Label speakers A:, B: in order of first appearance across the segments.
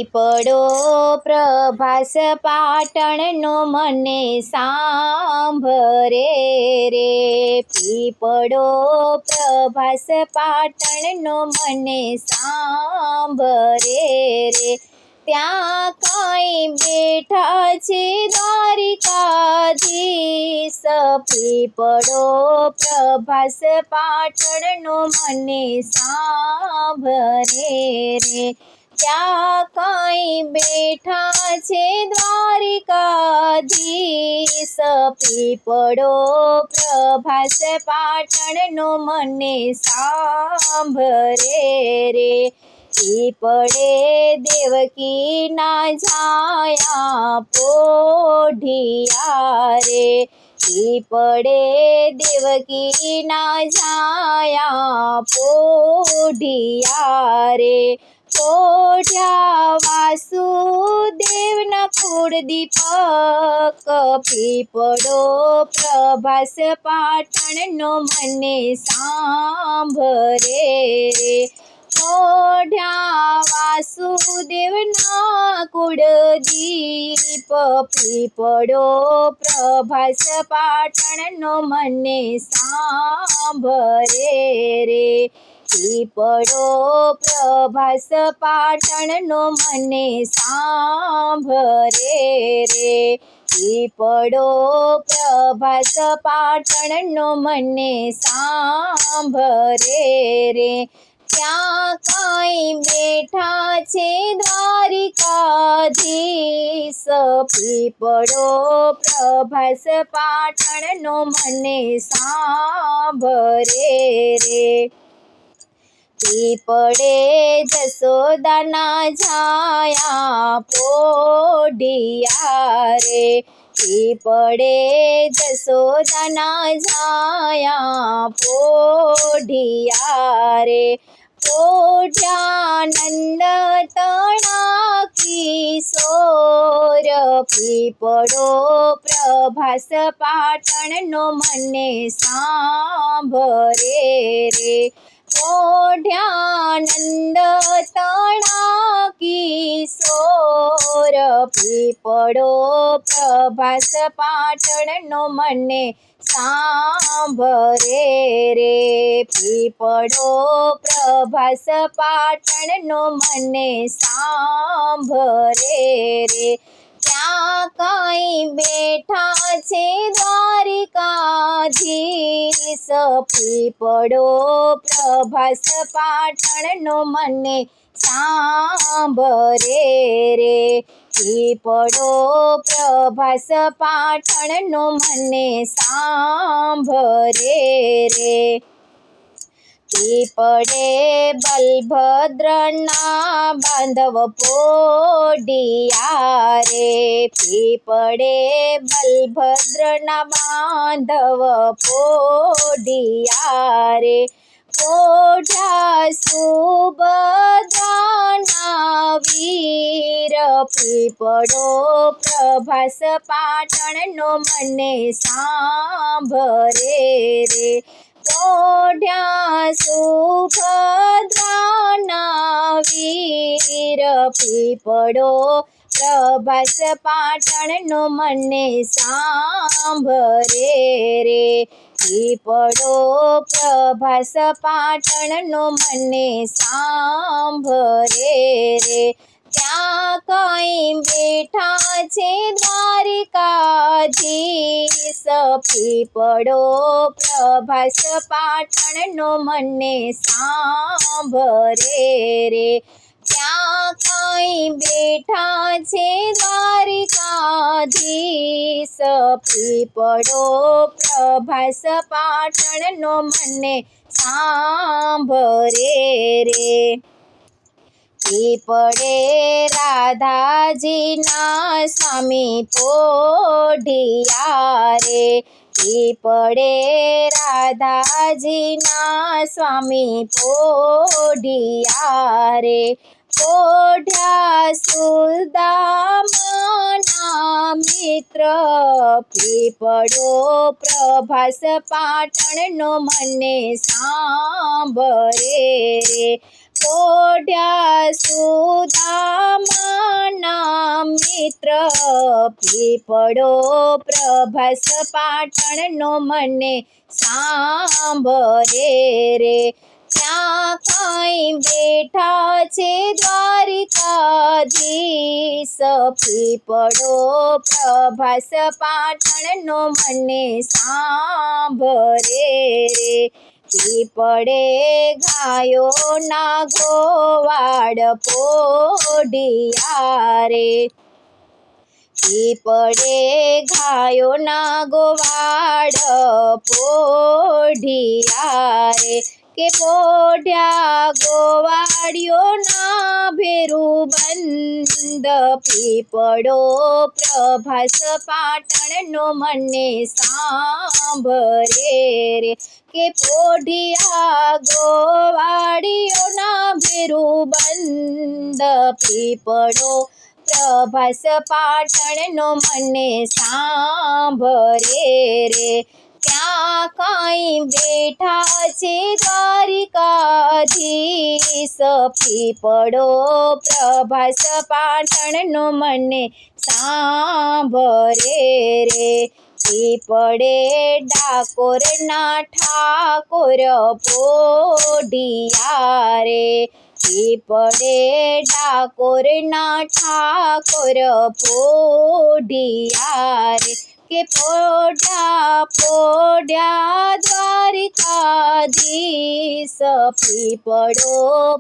A: પીપળો પ્રભાસ પાટણનો મને સાંભરે રે, પીપળો પ્રભાસ પાટણનો મને સાંભરે રે, ત્યાં કાંઈ બેઠા છે દ્વારિકાધીશ, પીપળો પ્રભાસ પાટણનો મને સાંભરે રે, ત્યાં કાંઈ બેઠા છે દ્વારિકાધીશ, પીપળો પ્રભાસ પાટણનો મને સાંભરે રે, પીપળે દેવકીના છાયા પોઢિયા રે, પીપળે દેવકીના છાયા પોઢિયા રે, પોઢ્યા વાસુદેવના કુળદીપક, પીપળો પ્રભાસ પાટણનો મને સાંભરે રે, પોઢ્યા વાસુદેવના કુળદીપ, પીપળો પ્રભાસ પાટણનો મને સાંભરે રે, પીપળો પ્રભાસ પાટણનો મને સાંભરે રે, પીપળો પ્રભાસ પાટણનો મને સાંભરે રે, ત્યાં કાંઈ બેઠા છે દ્વારિકાધીશ, પીપળો પ્રભાસ પાટણનો મને સાંભરે રે, પીપળે જશોદાના છાયા પોઢિયા રે, પીપળે જશોદાના છાયા પોઢિયા રે, પોઢ્યા નંદ તણા કિશોર, પીપળો પ્રભાસ પાટણનો મને સાંભરે રે, પોઢ્યા નંદ તણા કિશોર, પીપળો પ્રભાસ પાટણનો મને સાંભરે રે, પીપળો પ્રભાસ પાટણનો મને સાંભરે રે, ત્યાં કાંઈ બેઠા છે દ્વારિકાધીશ, પીપળો પ્રભાસ પાટણનો મને સાંભરે રે, પીપળો પ્રભાસ પાટણનો મને સાંભરે રે, પીપળે બલભદ્રના બાંધવ પોઢિયા રે, પીપળે બલભદ્રના બાંધવ પોઢિયા રે, પોઢ્યા સુભદ્રાના વીર, પીપળો પ્રભાસ પાટણનો મને સાંભરે રે, પોઢ્યા સુભદ્રાના વીર, પીપળો પ્રભાસ પાટણનો મને સાંભરે રે, પીપળો પ્રભાસ પાટણનો મને સાંભરે રે, ત્યાં કાંઈ બેઠા છે દ્વારિકાધીશ, પીપળો પ્રભાસ પાટણનો મને સાંભરે રે, ત્યાં કાંઈ બેઠા છે દ્વારિકાધીશ, પીપળો પ્રભાસ પાટણનો મને સાંભરે રે, પીપળે રાધાજીના સ્વામી પોઢિયા રે, પીપળે રાધાજીના સ્વામી પોઢિયા રે, પોઢ્યા સુદામાના મિત્ર, પીપળો પ્રભાસ પાટણનો મને સાંભરે રે, પોઢ્યા સુદામાના મિત્ર પીપળો પ્રભાસ પાટણનો મને સાંભળે રે ત્યાં કાંઈ બેઠા છે દ્વારિકાધીશ પીપળો પ્રભાસ પાટણનો મને સાંભળે રે પીપળે ગાયોના ગોવાળ પોઢિયા રે પીપળે ગાયોના ગોવાળ પોઢિયા રે કે પોઢ્યા ગોવાળિયોના ભેરું બંધ પીપળો પ્રભાસ પાટણનો મને સાંભળે રે કે પોઢિયા ગોવાળિયોના ભેરું બંધ પીપળો પ્રભાસ પાટણનો મને સાંભળે રે ત્યાં કાંઈ બેઠા છે દ્વારિકાધીશ પીપળો પ્રભાસ પાટણનો મને સાંભળે રે પીપળે ડાકોરના ઠાકોર પોઢિયા રે પીપળે ડાકોરના ઠાકોર પોઢિયા રે કે પોઢ્યા દ્વારિકાધીશ પીપળો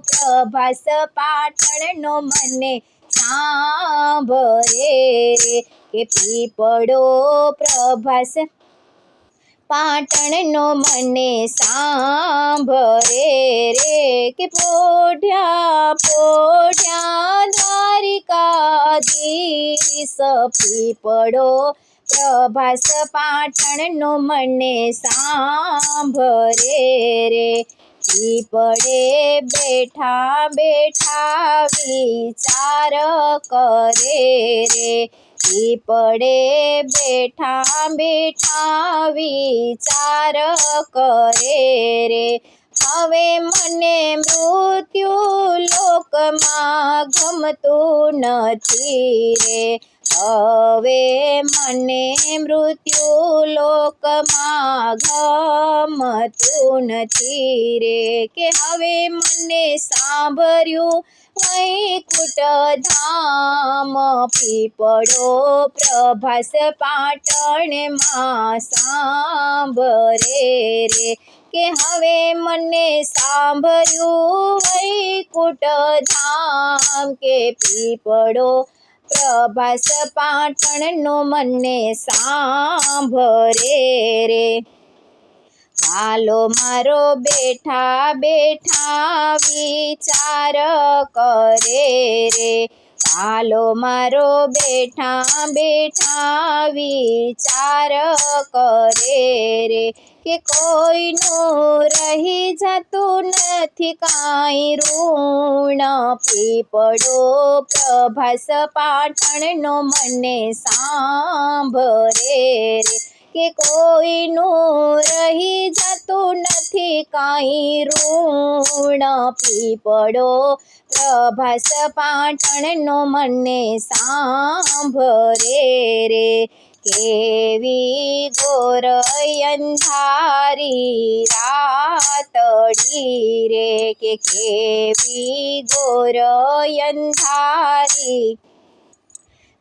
A: પ્રભાસ પાટણનો મને સાંભળે રે કે પીપળો પ્રભાસ પાટણનો મને સાંભળે રે કે પોઢ્યા દ્વારિકાધીશ પીપળો પ્રભાસ પાટણનો મને સાંભળે રે પીપળે બેઠા બેઠા વિચાર કરે રે પીપળે બેઠા બેઠા વિચાર કરે રે હવે મને મૃત્યુ લોકમાં ગમતું નથી રે હવે મને મૃત્યુ લોકમાં ગમતું નથી રે કે હવે મને સાંભળ્યું વૈકુંઠ ધામ પીપળો પ્રભાસ પાટણમાં સાંભળે રે કે હવે મને સાંભળ્યું વૈકુંઠ ધામ કે પીપળો પ્રભાસ પાટણનો મને સાંભળે રે વાલો મારો બેઠા બેઠા વિચાર કરે રે વાલો મારો બેઠા બેઠા વિચાર કરે રે કે કોઈનું રહી જતું નથી કાંઈ ઋણ પીપળો પ્રભાસ પાટણનો મને સાંભળે રે કે કોઈનું રહી જતું નથી કાંઈ ઋણ પીપળો પ્રભાસ પાટણનો મને સાંભળે રે કેવી ઘોર અંધારી રાતડી રે કે કેવી ઘોર અંધારી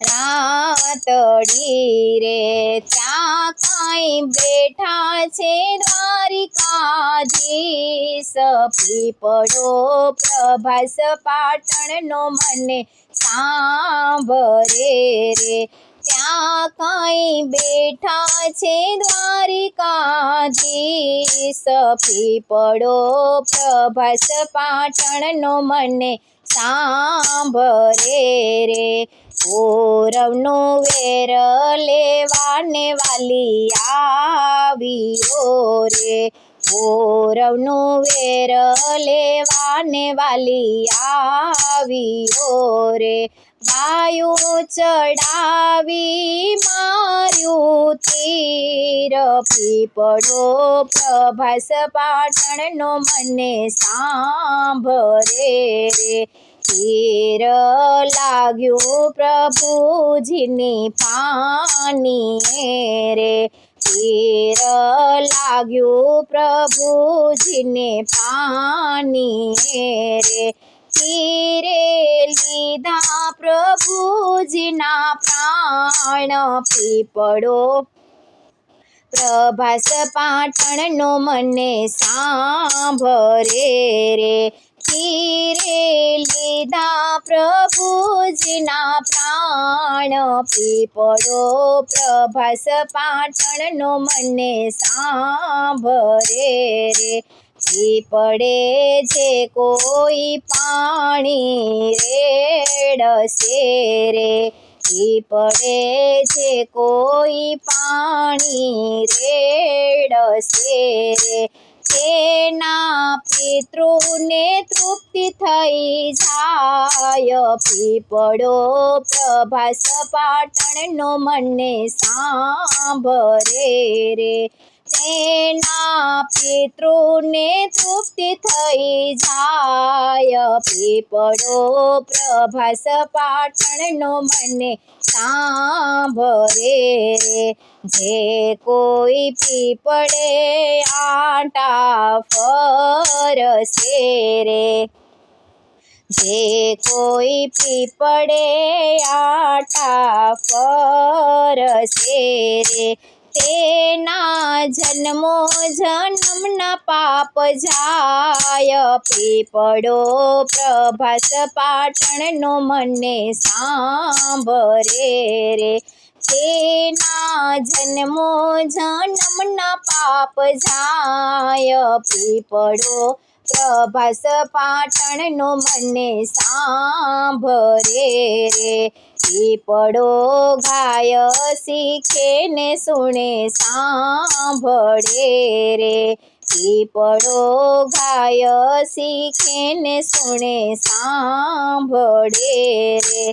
A: રાતડી રે ત્યાં કાંઈ બેઠા છે દ્વારિકાધીશ પીપળો પ્રભાસ પાટણનો મને સાંભળે રે ત્યાં કાંઈ બેઠા છે દ્વારિકાધીશ પીપળો પ્રભાસ પાટણનો મને સાંભળે રે કૌરવનું વેર લેવાને વાલી આવ્યો રે કૌરવનું વેર લેવાને વાલી આવ્યો રે, વાયુ ચડાવી માર્યું તીર, પીપળો પ્રભાસ પાટણનો મને સાંભળે રે, તીર લાગ્યું પ્રભુજીની પાનીએ રે, તીર લાગ્યું પ્રભુજીને પાનીએ રે, તીરે લીધા પ્રભુજીના પ્રાણ, પીપળો પ્રભાસ પાટણનો મને સાંભળે રે, તીરે લીધા પ્રભુજીના પ્રાણ, પીપળો પ્રભાસ પાટણનો મને સાંભળે રે, પીપળે જે કોઈ પાણી રેડશે રે, પીપળે જે કોઈ પાણી રેડશે રે, તેના પિતૃને તૃપ્તિ થઈ જાય, પીપળો પ્રભાસ પાટણનો મને સાંભળે રે, તેના પિતૃને તૃપ્તિ થઈ જાય, પીપળો પ્રભાસ પાટણનો મને સાંભળે રે, જે કોઈ પીપળે આંટા ફરશે રે, જે કોઈ પીપળે આંટા ફરશે રે, તેના જન્મો જન્મના પાપ જાય, પીપળો પ્રભાસ પાટણનો મને સાંભળે રે, તેના જન્મો જન્મના પાપ જાય, પીપળો પ્રભાસ પાટણનો મને સાંભળે રે, પીપળો ગાય શીખે ને સુણે સાંભળે રે, પીપળો ગાય શીખે ને સુણે સાંભળે રે,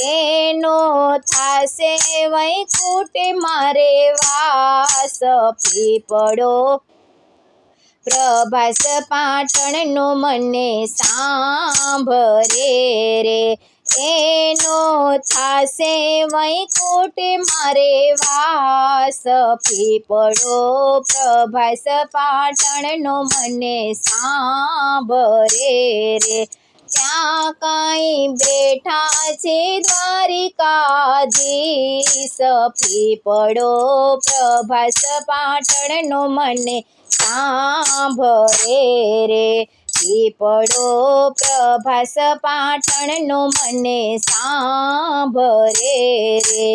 A: એનો થાશે વૈકુંઠે મારે વાસ, પીપળો પ્રભાસ પાટણનો મને સાંભળે રે, એનો થાશે વૈકુંઠે મારે વાસ, પીપળો પ્રભાસ પાટણનો મને સાંભળે રે, ત્યાં કાંઈ બેઠા છે દ્વારિકાધીશ, પીપળો પ્રભાસ પાટણનો મને સાંભળે રે, પીપળો પ્રભાસ પાટણનો મને સાંભળે રે.